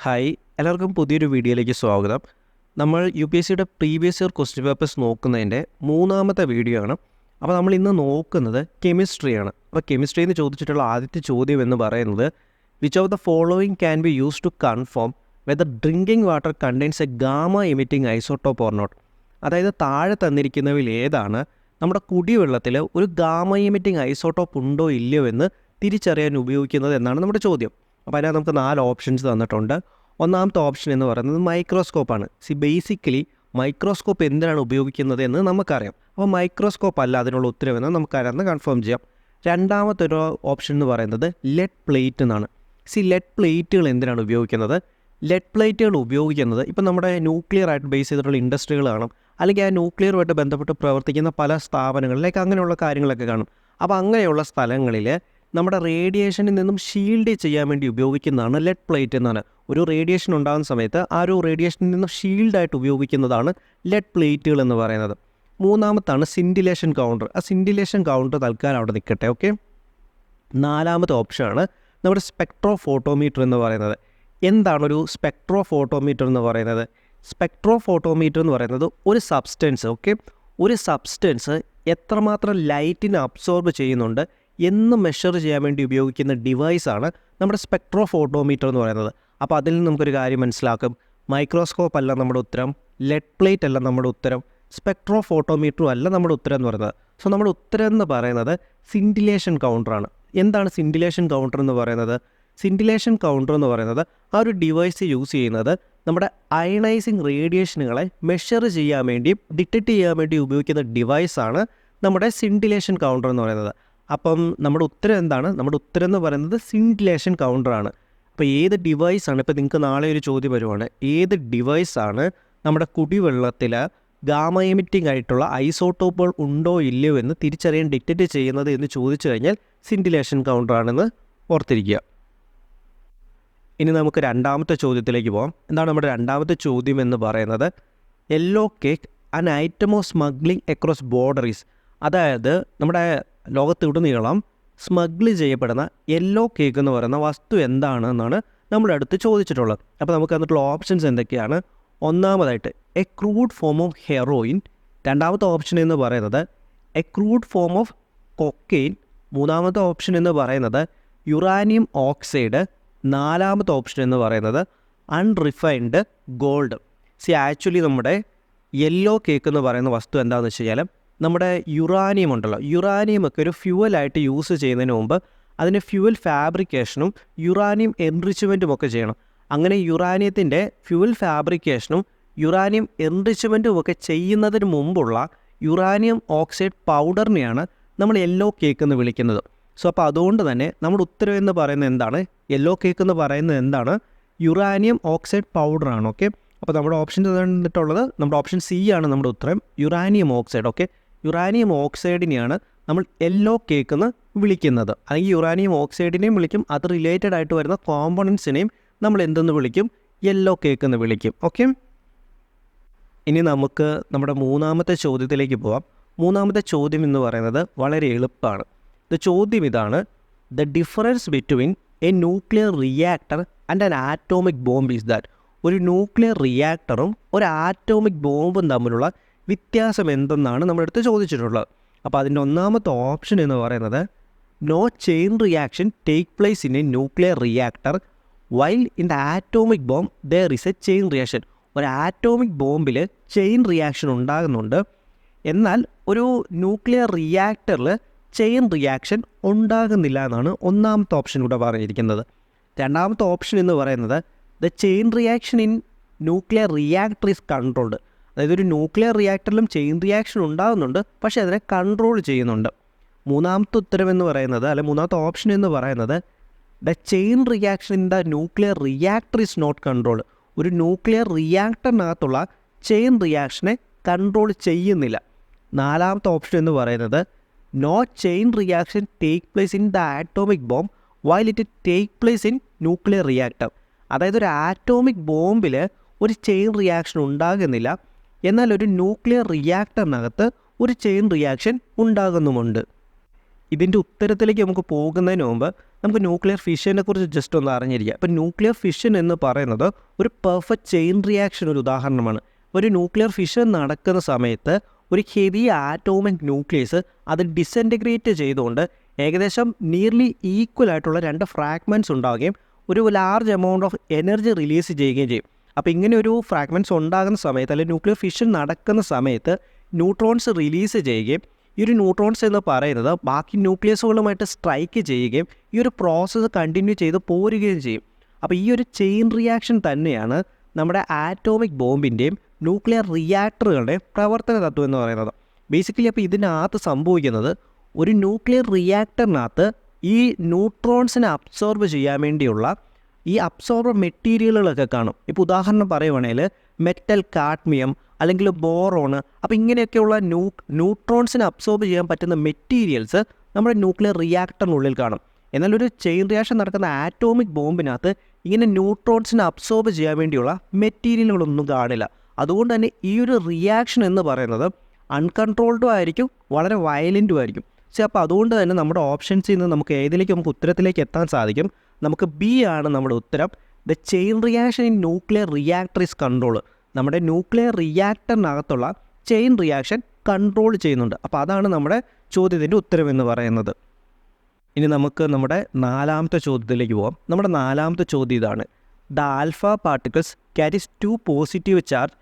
Hi, എല്ലാവർക്കും പുതിയൊരു വീഡിയോയിലേക്ക് സ്വാഗതം. നമ്മൾ UPSCയുടെ പ്രീവിയസ് ഇയർ ക്വസ്റ്റ്യൻ പേപ്പേഴ്സ് നോക്കുന്നതിൻ്റെ മൂന്നാമത്തെ വീഡിയോ ആണ്. അപ്പോൾ നമ്മൾ ഇന്ന് നോക്കുന്നത് കെമിസ്ട്രിയാണ്. അപ്പോൾ കെമിസ്ട്രി എന്ന് ചോദിച്ചിട്ടുള്ള ആദ്യത്തെ ചോദ്യം എന്ന് പറയുന്നത് which of the following can be use to confirm whether drinking water contains a gamma emitting isotope or not. അതായത് താഴെ തന്നിരിക്കുന്നവയിൽ ഏതാണ് നമ്മുടെ കുടിവെള്ളത്തിൽ ഒരു ഗാമ എമിറ്റിംഗ് ഐസോട്ടോപ്പ് ഉണ്ടോ ഇല്ലയോ എന്ന് തിരിച്ചറിയാൻ ഉപയോഗിക്കുന്നത് എന്നാണ് നമ്മുടെ ചോദ്യം. അപ്പോൾ അതിനകത്ത് നമുക്ക് 4 ഓപ്ഷൻസ് തന്നിട്ടുണ്ട്. ഒന്നാമത്തെ ഓപ്ഷൻ എന്ന് പറയുന്നത് മൈക്രോസ്കോപ്പാണ്. ബേസിക്കലി മൈക്രോസ്കോപ്പ് എന്തിനാണ് ഉപയോഗിക്കുന്നത് എന്ന് നമുക്കറിയാം. അപ്പോൾ മൈക്രോസ്കോപ്പ് അല്ല അതിനുള്ള ഉത്തരവെന്ന് നമുക്കറിയാമെന്ന് കൺഫേം ചെയ്യാം. രണ്ടാമത്തെ ഒരു ഓപ്ഷൻ എന്ന് പറയുന്നത് ലെഡ് പ്ലേറ്റ് എന്നാണ്. ലെഡ് പ്ലേറ്റുകൾ എന്തിനാണ് ഉപയോഗിക്കുന്നത്? ലെഡ് പ്ലേറ്റുകൾ ഉപയോഗിക്കുന്നത് ഇപ്പം നമ്മുടെ ന്യൂക്ലിയർ ആയിട്ട് ബേസ് ചെയ്തിട്ടുള്ള ഇൻഡസ്ട്രികൾ കാണും, അല്ലെങ്കിൽ ആ ന്യൂക്ലിയറുമായിട്ട് ബന്ധപ്പെട്ട് പ്രവർത്തിക്കുന്ന പല സ്ഥാപനങ്ങളിലേക്ക് അങ്ങനെയുള്ള കാര്യങ്ങളൊക്കെ കാണും. അപ്പോൾ അങ്ങനെയുള്ള സ്ഥലങ്ങളിൽ നമ്മുടെ റേഡിയേഷനിൽ നിന്നും ഷീൽഡ് ചെയ്യാൻ വേണ്ടി ഉപയോഗിക്കുന്നതാണ് ലെഡ് പ്ലേറ്റ് എന്നാണ്. ഒരു റേഡിയേഷൻ ഉണ്ടാകുന്ന സമയത്ത് ആ ഒരു റേഡിയേഷനിൽ നിന്നും ഷീൽഡായിട്ട് ഉപയോഗിക്കുന്നതാണ് ലെഡ് പ്ലേറ്റുകൾ എന്ന് പറയുന്നത്. മൂന്നാമത്താണ് സിൻഡിലേഷൻ കൗണ്ടർ. ആ സിൻഡിലേഷൻ കൗണ്ടർ തൽക്കാലം അവിടെ നിൽക്കട്ടെ. ഓക്കെ, നാലാമത്തെ ഓപ്ഷനാണ് നമ്മുടെ സ്പെക്ട്രോഫോട്ടോമീറ്റർ എന്ന് പറയുന്നത്. എന്താണൊരു സ്പെക്ട്രോഫോട്ടോമീറ്റർ എന്ന് പറയുന്നത്? സ്പെക്ട്രോഫോട്ടോമീറ്റർ എന്ന് പറയുന്നത് ഒരു സബ്സ്റ്റൻസ്, ഒരു സബ്സ്റ്റൻസ് എത്രമാത്രം ലൈറ്റിനെ അബ്സോർബ് ചെയ്യുന്നുണ്ട് എന്ന് മെഷർ ചെയ്യാൻ വേണ്ടി ഉപയോഗിക്കുന്ന ഡിവൈസാണ് നമ്മുടെ സ്പെക്ട്രോഫോട്ടോമീറ്റർ എന്ന് പറയുന്നത്. അപ്പോൾ അതിൽ നിന്ന് നമുക്കൊരു കാര്യം മനസ്സിലാക്കും, മൈക്രോസ്കോപ്പ് അല്ല നമ്മുടെ ഉത്തരം, ലെഡ് പ്ലേറ്റ് അല്ല നമ്മുടെ ഉത്തരം, സ്പെക്ട്രോഫോട്ടോമീറ്ററും അല്ല നമ്മുടെ ഉത്തരം എന്ന് പറയുന്നത്. സോ നമ്മുടെ ഉത്തരം എന്ന് പറയുന്നത് സിൻഡിലേഷൻ കൗണ്ടറാണ്. എന്താണ് സിൻഡിലേഷൻ കൗണ്ടർ എന്ന് പറയുന്നത്? സിൻഡിലേഷൻ കൗണ്ടർ എന്ന് പറയുന്നത് ആ ഒരു ഡിവൈസ് യൂസ് ചെയ്യുന്നത് നമ്മുടെ അയണൈസിങ് റേഡിയേഷനുകളെ മെഷർ ചെയ്യാൻ വേണ്ടിയും ഡിറ്റക്റ്റ് ചെയ്യാൻ വേണ്ടി ഉപയോഗിക്കുന്ന ഡിവൈസാണ് നമ്മുടെ സിൻഡിലേഷൻ കൗണ്ടർ എന്ന് പറയുന്നത്. അപ്പം നമ്മുടെ ഉത്തരം എന്താണ്? നമ്മുടെ ഉത്തരം എന്ന് പറയുന്നത് സിൻഡിലേഷൻ കൗണ്ടറാണ്. അപ്പോൾ ഏത് ഡിവൈസാണ്, ഇപ്പോൾ നിങ്ങൾക്ക് നാളെ ഒരു ചോദ്യം വരുവാണ്, ഏത് ഡിവൈസാണ് നമ്മുടെ കുടിവെള്ളത്തിൽ ഗാമ എമിറ്റിംഗ് ആയിട്ടുള്ള ഐസോട്ടോപ്പുകൾ ഉണ്ടോ ഇല്ലയോ എന്ന് തിരിച്ചറിയാൻ ഡിറ്റക്റ്റ് ചെയ്യുന്നത് എന്ന് ചോദിച്ചു കഴിഞ്ഞാൽ സിൻഡിലേഷൻ കൗണ്ടറാണെന്ന് ഓർത്തിരിക്കുക. ഇനി നമുക്ക് രണ്ടാമത്തെ ചോദ്യത്തിലേക്ക് പോകാം. എന്താണ് നമ്മുടെ രണ്ടാമത്തെ ചോദ്യം എന്ന് പറയുന്നത്? Yellow cake an item of smuggling across borders. അതായത് നമ്മുടെ ലോകത്തുടനീളം സ്മഗ്ലി ചെയ്യപ്പെടുന്ന യെല്ലോ കേക്ക് എന്ന് പറയുന്ന വസ്തു എന്താണ് എന്നാണ് നമ്മുടെ അടുത്ത് ചോദിച്ചിട്ടുള്ളത്. അപ്പോൾ നമുക്ക് അതിനുള്ള ഓപ്ഷൻസ് എന്തൊക്കെയാണ്? ഒന്നാമതായിട്ട് A crude form of heroin. രണ്ടാമത്തെ ഓപ്ഷൻ എന്ന് പറയുന്നത് A crude form of cocaine. മൂന്നാമത്തെ ഓപ്ഷൻ എന്ന് പറയുന്നത് യുറാനിയം ഓക്സൈഡ്. നാലാമത്തെ ഓപ്ഷൻ എന്ന് പറയുന്നത് അൺറിഫൈൻഡ് ഗോൾഡ്. ആക്ച്വലി നമ്മുടെ യെല്ലോ കേക്ക് എന്ന് പറയുന്ന വസ്തു എന്താണെന്ന് വെച്ച് കഴിഞ്ഞാൽ നമ്മുടെ യുറാനിയം ഉണ്ടല്ലോ, യുറാനിയമൊക്കെ ഒരു ഫ്യൂവലായിട്ട് യൂസ് ചെയ്യുന്നതിന് മുമ്പ് അതിന് ഫ്യൂവൽ ഫാബ്രിക്കേഷനും യുറാനിയം എൻറിച്ച്മെൻറ്റും ഒക്കെ ചെയ്യണം. അങ്ങനെ യുറാനിയത്തിൻ്റെ ഫ്യൂവൽ ഫാബ്രിക്കേഷനും യുറാനിയം എൻറിച്ച്മെൻറ്റും ഒക്കെ ചെയ്യുന്നതിന് മുമ്പുള്ള യുറാനിയം ഓക്സൈഡ് പൗഡറിനെയാണ് നമ്മൾ യെല്ലോ കേക്ക് എന്ന് വിളിക്കുന്നത്. സോ അപ്പോൾ അതുകൊണ്ട് തന്നെ നമ്മുടെ ഉത്തരം എന്ന് പറയുന്നത് എന്താണ്? യെല്ലോ കേക്ക് എന്ന് പറയുന്നത് എന്താണ്? യുറാനിയം ഓക്സൈഡ് പൗഡറാണ്. ഓക്കെ, അപ്പോൾ നമ്മുടെ ഓപ്ഷൻ തന്നിട്ടുള്ളത് നമ്മുടെ ഓപ്ഷൻ സി ആണ് നമ്മുടെ ഉത്തരം, യുറാനിയം ഓക്സൈഡ്. ഓക്കെ, യുറാനിയം ഓക്സൈഡിനെയാണ് നമ്മൾ യെല്ലോ കേക്ക് എന്ന് വിളിക്കുന്നത്. അല്ലെങ്കിൽ യുറാനിയം ഓക്സൈഡിനെയും വിളിക്കും, അത് റിലേറ്റഡ് ആയിട്ട് വരുന്ന കോമ്പണൻസിനെയും നമ്മൾ എന്തെന്ന് വിളിക്കും? യെല്ലോ കേക്ക് എന്ന് വിളിക്കും. ഓക്കെ, ഇനി നമുക്ക് നമ്മുടെ മൂന്നാമത്തെ ചോദ്യത്തിലേക്ക് പോവാം. മൂന്നാമത്തെ ചോദ്യം എന്ന് പറയുന്നത് വളരെ എളുപ്പമാണ്. ചോദ്യം ഇതാണ്: the difference between A nuclear reactor and an atomic bomb is that. ഒരു ന്യൂക്ലിയർ റിയാക്ടറും ഒരു ആറ്റോമിക് ബോംബും തമ്മിലുള്ള വ്യത്യാസം എന്തെന്നാണ് നമ്മുടെ അടുത്ത് ചോദിച്ചിട്ടുള്ളത്. അപ്പോൾ അതിൻ്റെ ഒന്നാമത്തെ ഓപ്ഷൻ എന്ന് പറയുന്നത് no chain reaction take place in a nuclear reactor while in the atomic bomb there is a chain reaction. ഒരു ആറ്റോമിക് ബോംബിൽ ചെയിൻ റിയാക്ഷൻ ഉണ്ടാകുന്നുണ്ട്, എന്നാൽ ഒരു ന്യൂക്ലിയർ റിയാക്ടറിൽ ചെയിൻ റിയാക്ഷൻ ഉണ്ടാകുന്നില്ല എന്നാണ് ഒന്നാമത്തെ ഓപ്ഷൻ ഇവിടെ പറഞ്ഞിരിക്കുന്നത്. രണ്ടാമത്തെ ഓപ്ഷൻ എന്ന് പറയുന്നത് the chain reaction in nuclear reactor is controlled. അതായത് ഒരു ന്യൂക്ലിയർ റിയാക്ടറിലും ചെയിൻ റിയാക്ഷൻ ഉണ്ടാകുന്നുണ്ട്, പക്ഷേ അതിനെ കൺട്രോൾ ചെയ്യുന്നുണ്ട്. മൂന്നാമത്തെ ഉത്തരം എന്ന് പറയുന്നത്, അല്ലെങ്കിൽ മൂന്നാമത്തെ ഓപ്ഷൻ എന്ന് പറയുന്നത് the chain reaction in the nuclear reactor is not controlled. ഒരു ന്യൂക്ലിയർ റിയാക്ടറിനകത്തുള്ള ചെയിൻ റിയാക്ഷനെ കൺട്രോൾ ചെയ്യുന്നില്ല. നാലാമത്തെ ഓപ്ഷൻ എന്ന് പറയുന്നത് no chain reaction take place in the atomic bomb while it take place in nuclear reactor. അതായത് ഒരു ആറ്റോമിക് ബോംബിൽ ഒരു ചെയിൻ റിയാക്ഷൻ ഉണ്ടാകുന്നില്ല, എന്നാൽ ഒരു ന്യൂക്ലിയർ റിയാക്ടറിനകത്ത് ഒരു ചെയിൻ റിയാക്ഷൻ ഉണ്ടാകുന്നുമുണ്ട്. ഇതിൻ്റെ ഉത്തരത്തിലേക്ക് നമുക്ക് പോകുന്നതിന് മുമ്പ് നമുക്ക് ന്യൂക്ലിയർ ഫിഷനെ കുറിച്ച് ജസ്റ്റ് ഒന്ന് അറിഞ്ഞിരിക്കുക. അപ്പോൾ ന്യൂക്ലിയർ ഫിഷൻ എന്ന് പറയുന്നത് ഒരു പെർഫെക്റ്റ് ചെയിൻ റിയാക്ഷൻ ഒരു ഉദാഹരണമാണ്. ഒരു ന്യൂക്ലിയർ ഫിഷൻ നടക്കുന്ന സമയത്ത് ഒരു ഹെവി ആറ്റോമിക് ന്യൂക്ലിയസ് അത് ഡിസൻറ്റിഗ്രേറ്റ് ചെയ്തുകൊണ്ട് ഏകദേശം നിയർലി ഈക്വൽ ആയിട്ടുള്ള 2 ഫ്രാഗ്മെൻറ്റ്സ് ഉണ്ടാവുകയും ഒരു large amount of energy release ചെയ്യുകയും ചെയ്യും. അപ്പോൾ ഇങ്ങനെ ഒരു ഫ്രാഗ്മെൻറ്റ്സ് ഉണ്ടാകുന്ന സമയത്ത് അല്ലെങ്കിൽ ന്യൂക്ലിയർ ഫിഷൻ നടക്കുന്ന സമയത്ത് ന്യൂട്രോൺസ് റിലീസ് ചെയ്യുകയും ഈ ഒരു ന്യൂട്രോൺസ് എന്ന് പറയുന്നത് ബാക്കി ന്യൂക്ലിയസുകളുമായിട്ട് സ്ട്രൈക്ക് ചെയ്യുകയും ഈ ഒരു പ്രോസസ്സ് കണ്ടിന്യൂ ചെയ്ത് പോരുകയും ചെയ്യും. അപ്പോൾ ഈ ഒരു ചെയിൻ റിയാക്ഷൻ തന്നെയാണ് നമ്മുടെ ആറ്റോമിക് ബോംബിൻ്റെയും ന്യൂക്ലിയർ റിയാക്ടറുകളുടെയും പ്രവർത്തന തത്വം എന്ന് പറയുന്നത്. ബേസിക്കലി അപ്പോൾ ഇതിനകത്ത് സംഭവിക്കുന്നത് ഒരു ന്യൂക്ലിയർ റിയാക്ടറിനകത്ത് ഈ ന്യൂട്രോൺസിനെ അബ്സോർബ് ചെയ്യാൻ വേണ്ടിയുള്ള ഈ അബ്സോർബർ മെറ്റീരിയലുകളൊക്കെ കാണും. ഇപ്പോൾ ഉദാഹരണം പറയുവാണെങ്കിൽ മെറ്റൽ, കാഡ്മിയം അല്ലെങ്കിൽ ബോറോണ്. അപ്പോൾ ഇങ്ങനെയൊക്കെയുള്ള ന്യൂട്രോൺസിനെ അബ്സോർബ് ചെയ്യാൻ പറ്റുന്ന മെറ്റീരിയൽസ് നമ്മുടെ ന്യൂക്ലിയർ റിയാക്ടറിനുള്ളിൽ കാണും. എന്നാൽ ഒരു ചെയിൻ റിയാക്ഷൻ നടക്കുന്ന ആറ്റോമിക് ബോംബിനകത്ത് ഇങ്ങനെ ന്യൂട്രോൺസിനെ അബ്സോർബ് ചെയ്യാൻ വേണ്ടിയുള്ള മെറ്റീരിയലുകളൊന്നും കാണില്ല. അതുകൊണ്ട് തന്നെ ഈ ഒരു റിയാക്ഷൻ എന്ന് പറയുന്നത് അൺകൺട്രോൾഡും ആയിരിക്കും, വളരെ വയലൻറ്റും ആയിരിക്കും. അപ്പോൾ അതുകൊണ്ട് തന്നെ നമ്മുടെ ഓപ്ഷൻസിൽ നിന്ന് നമുക്ക് നമുക്ക് ഉത്തരത്തിലേക്ക് എത്താൻ സാധിക്കും. നമുക്ക് ബി ആണ് നമ്മുടെ ഉത്തരം. The chain reaction in nuclear reactor is control. നമ്മുടെ ന്യൂക്ലിയർ റിയാക്ടറിനകത്തുള്ള ചെയിൻ റിയാക്ഷൻ കൺട്രോൾ ചെയ്യുന്നുണ്ട്. അപ്പോൾ അതാണ് നമ്മുടെ ചോദ്യത്തിൻ്റെ ഉത്തരം എന്ന് പറയുന്നത്. ഇനി നമുക്ക് നമ്മുടെ 4ാമത്തെ ചോദ്യത്തിലേക്ക് പോകാം. നമ്മുടെ 4ാമത്തെ ചോദ്യം ഇതാണ്: the alpha particles carries 2 positive charge,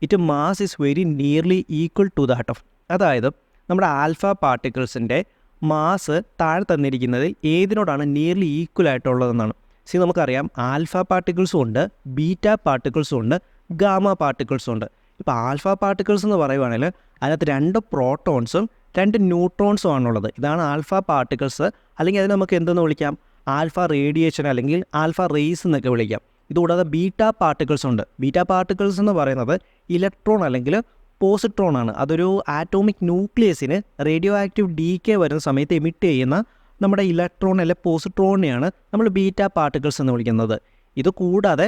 it mass is very nearly equal to that of. അതായത് നമ്മുടെ ആൽഫ പാർട്ടിക്കിൾസിൻ്റെ മാസ് താഴെ തന്നിരിക്കുന്നതിൽ ഏതിനോടാണ് നിയർലി ഈക്വൽ ആയിട്ടുള്ളതെന്നാണ്. നമുക്കറിയാം ആൽഫ പാർട്ടിക്കിൾസും ഉണ്ട്, ബീറ്റ പാർട്ടിക്കിൾസും ഉണ്ട്, ഗാമ പാർട്ടിക്കിൾസും ഉണ്ട്. ഇപ്പോൾ ആൽഫ പാർട്ടിക്കിൾസ് എന്ന് പറയുവാണെങ്കിൽ അതിനകത്ത് 2 പ്രോട്ടോൺസും 2 ന്യൂട്രോൺസും ആണുള്ളത്. ഇതാണ് ആൽഫ പാർട്ടിക്കിൾസ്. അല്ലെങ്കിൽ അതിന് നമുക്ക് എന്തെന്ന് വിളിക്കാം? ആൽഫ റേഡിയേഷൻ അല്ലെങ്കിൽ ആൽഫ റേസ് എന്നൊക്കെ വിളിക്കാം. ഇതുകൂടാതെ ബീറ്റ പാർട്ടിക്കിൾസ് ഉണ്ട്. ബീറ്റ പാർട്ടിക്കിൾസ് എന്ന് പറയുന്നത് ഇലക്ട്രോൺ അല്ലെങ്കിൽ പോസിട്രോൺ ആണ്. അതൊരു ആറ്റോമിക് ന്യൂക്ലിയസിന് റേഡിയോ ആക്റ്റീവ് ഡീകേ വരുന്ന സമയത്ത് എമിറ്റ് ചെയ്യുന്ന നമ്മുടെ ഇലക്ട്രോൺ അല്ലെങ്കിൽ പോസിട്രോണിനെയാണ് നമ്മൾ ബീറ്റ പാർട്ടിക്കിൾസ് എന്ന് വിളിക്കുന്നത്. ഇത് കൂടാതെ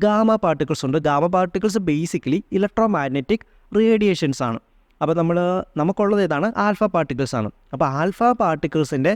ഗാമ പാർട്ടിക്കിൾസ് ഉണ്ട്. Gamma particles basically electro magnetic radiations ആണ്. അപ്പോൾ നമുക്കുള്ളത് ഏതാണ്? ആൽഫ പാർട്ടിക്കിൾസ് ആണ്. അപ്പോൾ ആൽഫ പാർട്ടിക്കിൾസിൻ്റെ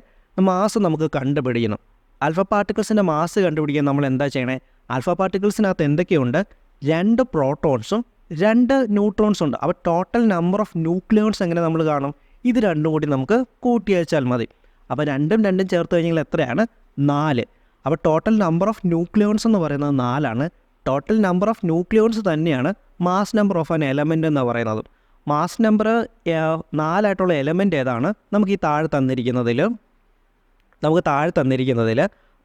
മാസ് നമുക്ക് കണ്ടുപിടിക്കണം. ആൽഫ പാർട്ടിക്കിൾസിൻ്റെ മാസ് കണ്ടുപിടിക്കാൻ നമ്മൾ എന്താ ചെയ്യണേ? ആൽഫ പാർട്ടിക്കിൾസിനകത്ത് എന്തൊക്കെയുണ്ട്? 2 പ്രോട്ടോൺസും 2 ന്യൂട്രോൺസും ഉണ്ട്. അപ്പോൾ ടോട്ടൽ നമ്പർ ഓഫ് ന്യൂക്ലിയോൺസ് എങ്ങനെ നമ്മൾ കാണും? ഇത് രണ്ടും കൂടി നമുക്ക് കൂട്ടിയച്ചാൽ മതി. അപ്പോൾ 2 ചേർത്ത് കഴിഞ്ഞാൽ എത്രയാണ്? 4. അപ്പോൾ ടോട്ടൽ നമ്പർ ഓഫ് ന്യൂക്ലിയോൺസ് എന്ന് പറയുന്നത് 4 ആണ്. ടോട്ടൽ നമ്പർ ഓഫ് ന്യൂക്ലിയോൺസ് തന്നെയാണ് mass number of an element എന്ന് പറയുന്നത്. മാസ് നമ്പർ 4 ആയിട്ടുള്ള എലമെൻ്റ് ഏതാണ്? നമുക്ക് താഴെ തന്നിരിക്കുന്നതിൽ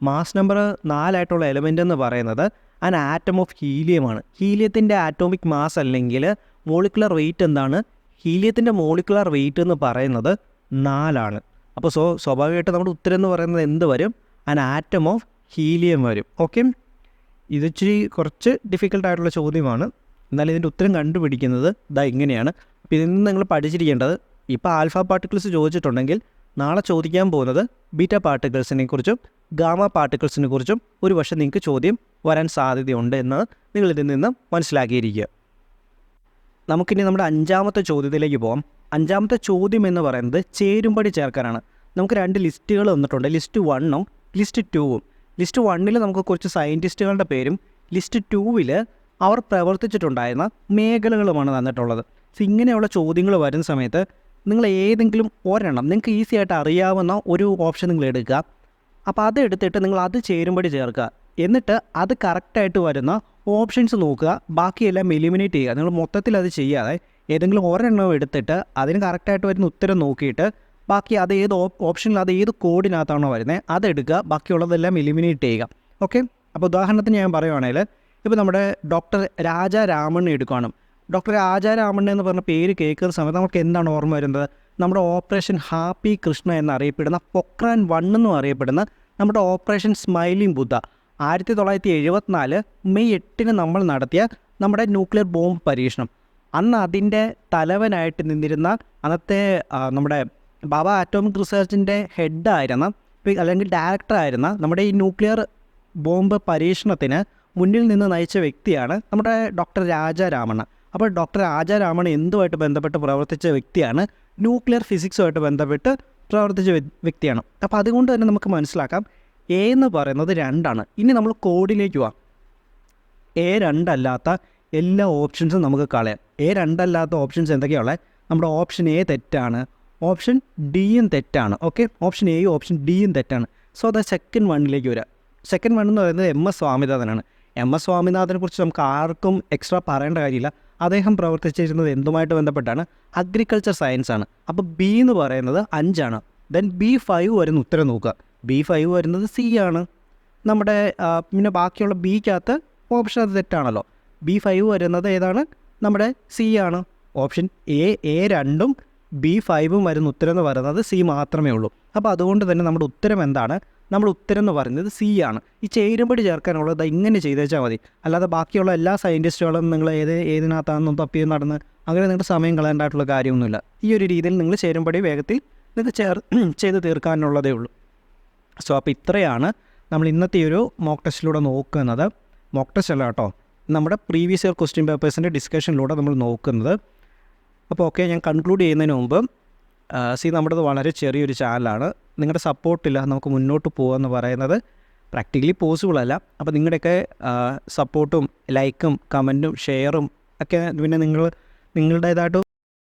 മാസ് നമ്പർ 4 ആയിട്ടുള്ള എലമെൻ്റ് എന്ന് പറയുന്നത് ആൻ ആറ്റം ഓഫ് ഹീലിയമാണ്. ഹീലിയത്തിൻ്റെ ആറ്റോമിക് മാസ് അല്ലെങ്കിൽ മോളിക്കുലർ വെയിറ്റ് എന്താണ്? ഹീലിയത്തിൻ്റെ മോളിക്കുലർ വെയിറ്റ് എന്ന് പറയുന്നത് 4 ആണ്. അപ്പോൾ സ്വാഭാവികമായിട്ട് നമ്മുടെ ഉത്തരം എന്ന് പറയുന്നത് എന്ത് വരും? ആൻ ആറ്റം ഓഫ് ഹീലിയം വരും. ഓക്കെ, ഇതിച്ചിരി കുറച്ച് ഡിഫിക്കൽട്ടായിട്ടുള്ള ചോദ്യമാണ്. എന്നാൽ ഇതിൻ്റെ ഉത്തരം കണ്ടുപിടിക്കുന്നത് ഇങ്ങനെയാണ്. അപ്പോൾ ഇതിൽ നിന്ന് നിങ്ങൾ പഠിച്ചിരിക്കേണ്ടത്, ഇപ്പോൾ ആൽഫ പാർട്ടിക്കിൾസ് ചോദിച്ചിട്ടുണ്ടെങ്കിൽ നാളെ ചോദിക്കാൻ പോകുന്നത് ബീറ്റ പാർട്ടിക്കിൾസിനെ കുറിച്ചും ഗാമ പാർട്ടിക്കിൾസിനെ കുറിച്ചും ഒരു പക്ഷേ നിങ്ങൾക്ക് ചോദ്യം വരാൻ സാധ്യതയുണ്ട് എന്ന് നിങ്ങളിതിൽ നിന്ന് മനസ്സിലാക്കിയിരിക്കുക. നമുക്കിനി നമ്മുടെ 5ാമത്തെ ചോദ്യത്തിലേക്ക് പോകാം. 5ാമത്തെ ചോദ്യം എന്ന് പറയുന്നത് ചേരുംപടി ചേർക്കാനാണ്. നമുക്ക് 2 ലിസ്റ്റുകൾ തന്നിട്ടുണ്ട്. ലിസ്റ്റ് 1ഉം ലിസ്റ്റ് 2ഉം. ലിസ്റ്റ് 1ൽ നമുക്ക് കുറച്ച് സയൻറ്റിസ്റ്റുകളുടെ പേരും ലിസ്റ്റ് 2വിൽ അവർ പ്രവർത്തിച്ചിട്ടുണ്ടായിരുന്ന മേഖലകളുമാണ് തന്നിട്ടുള്ളത്. ഇങ്ങനെയുള്ള ചോദ്യങ്ങൾ വരുന്ന സമയത്ത് നിങ്ങൾ ഏതെങ്കിലും ഒരെണ്ണം നിങ്ങൾക്ക് ഈസി ആയിട്ട് അറിയാവുന്ന ഒരു ഓപ്ഷൻ നിങ്ങൾ എടുക്കുക. അപ്പോൾ അതെടുത്തിട്ട് നിങ്ങൾ അത് ചേരുംപടി ചേർക്കുക. എന്നിട്ട് അത് കറക്റ്റായിട്ട് വരുന്ന ഓപ്ഷൻസ് നോക്കുക. ബാക്കിയെല്ലാം എലിമിനേറ്റ് ചെയ്യുക. നിങ്ങൾ മൊത്തത്തിൽ അത് ചെയ്യാതെ ഏതെങ്കിലും ഒരെണ്ണം എടുത്തിട്ട് അതിന് കറക്റ്റായിട്ട് വരുന്ന ഉത്തരം നോക്കിയിട്ട് ബാക്കി അത് ഏത് ഓപ്ഷനിൽ അത് ഏത് കോഡിനകത്താണോ വരുന്നത് അതെടുക്കുക. ബാക്കിയുള്ളതെല്ലാം എലിമിനേറ്റ് ചെയ്യുക. ഓക്കെ, അപ്പോൾ ഉദാഹരണത്തിന് ഞാൻ പറയുവാണെങ്കിൽ ഇപ്പോൾ നമ്മുടെ ഡോക്ടർ രാജാരാമണ്ണനെ എടുക്കുകയാണ്. ഡോക്ടർ രാജാരാമണ്ണൻ എന്ന് പറഞ്ഞ പേര് കേൾക്കുന്ന സമയത്ത് നമുക്ക് എന്താണ് ഓർമ്മ വരുന്നത്? നമ്മുടെ ഓപ്പറേഷൻ ഹാപ്പി കൃഷ്ണ എന്നറിയപ്പെടുന്ന പൊക്രാൻ 1 എന്നും അറിയപ്പെടുന്ന നമ്മുടെ ഓപ്പറേഷൻ സ്മൈലിംഗ് ബുദ്ധ 1974 മെയ് 8 നമ്മൾ നടത്തിയ നമ്മുടെ ന്യൂക്ലിയർ ബോംബ് പരീക്ഷണം. അന്ന് അതിൻ്റെ തലവനായിട്ട് നിന്നിരുന്ന അന്നത്തെ നമ്മുടെ ബാബ ആറ്റോമിക് റിസർച്ചിൻ്റെ ഹെഡായിരുന്ന അല്ലെങ്കിൽ ഡയറക്ടറായിരുന്ന നമ്മുടെ ഈ ന്യൂക്ലിയർ ബോംബ് പരീക്ഷണത്തിന് മുന്നിൽ നിന്ന് നയിച്ച വ്യക്തിയാണ് നമ്മുടെ ഡോക്ടർ രാജാരാമണ്ണൻ. അപ്പോൾ ഡോക്ടർ രാജാരാമണ്ണൻ എന്തുമായിട്ട് ബന്ധപ്പെട്ട് പ്രവർത്തിച്ച വ്യക്തിയാണ്? ന്യൂക്ലിയർ ഫിസിക്സുമായിട്ട് ബന്ധപ്പെട്ട് പ്രവർത്തിച്ച വ്യക്തിയാണ്. അപ്പോൾ അതുകൊണ്ട് തന്നെ നമുക്ക് മനസ്സിലാക്കാം എ എന്ന് പറയുന്നത് 2ആണ്. ഇനി നമ്മൾ കോഡിലേക്ക് പോവാം. A2 അല്ലാത്ത എല്ലാ ഓപ്ഷൻസും നമുക്ക് കളയാം. A2 അല്ലാത്ത ഓപ്ഷൻസ് എന്തൊക്കെയാണുള്ളത്? നമ്മുടെ ഓപ്ഷൻ എ തെറ്റാണ്, ഓപ്ഷൻ ഡിയും തെറ്റാണ്. ഓക്കെ, ഓപ്ഷൻ എയും ഓപ്ഷൻ ഡിയും തെറ്റാണ്. സോ അത് സെക്കൻഡ് വണ്ണിലേക്ക് വരാം. സെക്കൻഡ് വൺ എന്ന് പറയുന്നത് MS സ്വാമിനാഥനാണ്. MS സ്വാമിനാഥനെ കുറിച്ച് നമുക്ക് ആർക്കും എക്സ്ട്രാ പറയേണ്ട കാര്യമില്ല. അദ്ദേഹം പ്രവർത്തിച്ചിരുന്നത് എന്തുമായിട്ട് ബന്ധപ്പെട്ടാണ്? അഗ്രികൾച്ചർ സയൻസ് ആണ്. അപ്പോൾ ബി എന്ന് പറയുന്നത് 5ആണ്. ദെൻ B5 വരുന്ന ഉത്തരം നോക്കുക. B5 വരുന്നത് C ആണ്. നമ്മുടെ പിന്നെ ബാക്കിയുള്ള ബിക്കകത്ത് ഓപ്ഷൻ അത് തെറ്റാണല്ലോ. B5 വരുന്നത് ഏതാണ്? നമ്മുടെ C ആണ്. ഓപ്ഷൻ A2 B5 വരുന്ന ഉത്തരം എന്ന് പറയുന്നത് C മാത്രമേ ഉള്ളൂ. അപ്പോൾ അതുകൊണ്ട് തന്നെ നമ്മുടെ ഉത്തരം എന്താണ്? നമ്മുടെ ഉത്തരം എന്ന് പറയുന്നത് C ആണ്. ഈ ചേരുംപടി ചേർക്കാനുള്ളത് ഇങ്ങനെ ചെയ്തേച്ചാൽ മതി. അല്ലാതെ ബാക്കിയുള്ള എല്ലാ സയൻറ്റിസ്റ്റുകളും നിങ്ങൾ ഏതിനകത്താണെന്നും തപ്പി നടന്ന് അങ്ങനെ നിങ്ങളുടെ സമയം കളയേണ്ടതായിട്ടുള്ള കാര്യമൊന്നുമില്ല. ഈ ഒരു രീതിയിൽ നിങ്ങൾ ചേരുംപടി വേഗത്തിൽ നിങ്ങൾക്ക് ചെയ്ത് തീർക്കാനുള്ളതേ ഉള്ളൂ. സോ അപ്പോൾ ഇത്രയാണ് നമ്മൾ ഇന്നത്തെ ഒരു മോക്ക് ടെസ്റ്റിലൂടെ നോക്കുന്നത്. മോക്ക് ടെസ്റ്റ് അല്ല കേട്ടോ, നമ്മുടെ പ്രീവിയസ് ഇയർ ക്വസ്റ്റ്യൻ പേപ്പേഴ്സിൻ്റെ ഡിസ്കഷനിലൂടെ നമ്മൾ നോക്കുന്നത്. അപ്പോൾ ഓക്കെ, ഞാൻ കൺക്ലൂഡ് ചെയ്യുന്നതിന് മുമ്പ് നമ്മുടേത് വളരെ ചെറിയൊരു ചാനലാണ്. നിങ്ങളുടെ സപ്പോർട്ടില്ല നമുക്ക് മുന്നോട്ട് പോകുമെന്ന് പറയുന്നത് പ്രാക്ടിക്കലി പോസിബിൾ അല്ല. അപ്പോൾ നിങ്ങളുടെയൊക്കെ സപ്പോർട്ടും ലൈക്കും കമൻറ്റും ഷെയറും ഒക്കെ പിന്നെ നിങ്ങളുടേതായിട്ട്